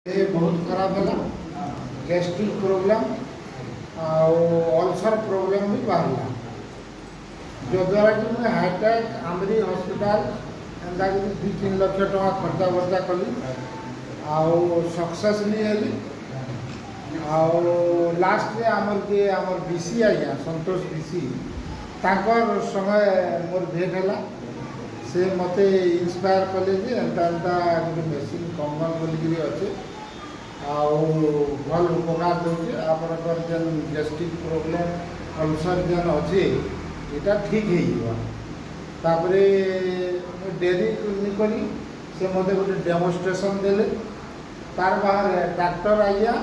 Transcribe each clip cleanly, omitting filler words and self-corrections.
ये बहुत खराब है गैस्ट्रिक प्रोब्लेम अल्सर प्रोब्लेम भी बाहर जो द्वारा कि मैं हाईटेक आमरी हॉस्पिटल एंता कि 2-3 लाख टका खर्चा वर्चा कली सक्सेसली हेली लास्ट में आमर बीसी आज्ञा संतोष बीसी तांकर समय मोर भेट है से मते इंस्पायर कले जे एंता एंता गोटे मेसीन कमन बोलिकी अच्छे भल उपकार दूचे आपणकर जेन गैस्ट्रिक प्रोब्लेम अल्सर जेन अच्छे यहाँ ठीक हो डेरी निकली से मत गोटे डेमोन्स्ट्रेशन देले तार बाहर डॉक्टर आज्ञा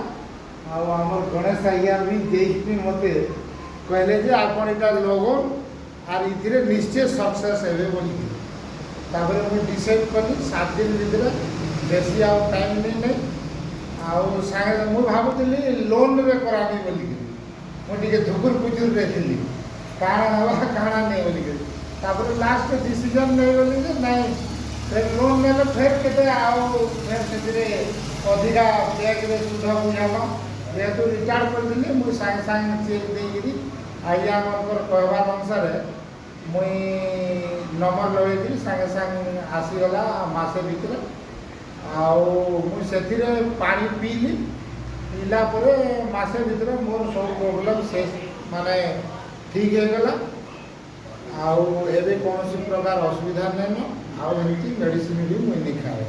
आमर गणेश आज्ञा भी देखी मत कहले जे आपण इटा लगन आर इथिरे निश्चय सक्सेस हेबे बोली तापर मुझे डिसाइड कली 7 दिन भीतर बेसी आउ टाइम नहीं सागे मुझे भावुली लोन रे करानी बोलिक मुझे धुकुर पुचुर थी काଣା हवा काଣା नहीं बोलिक लास्ट डिसीजन नहीं बोली नहीं फिर लोन ने फिर के फिर से अधिका बैंक में सुध बुझाल जेहेतु रिटायर्ड करी मुझे सागे सागे चेक देकरी आज्ञा मनकर कहवार अनुसार मुई नंबर लगे सागे सागे आसीगला मसे भितर मुझे पानी पीली पीला मसे भितर मोर सब प्रोब्लेम शेष माने ठीक हो गला आउ कौन प्रकार असुविधा नहीं आउ मेडिसिन भी मुझे नहीं खाए।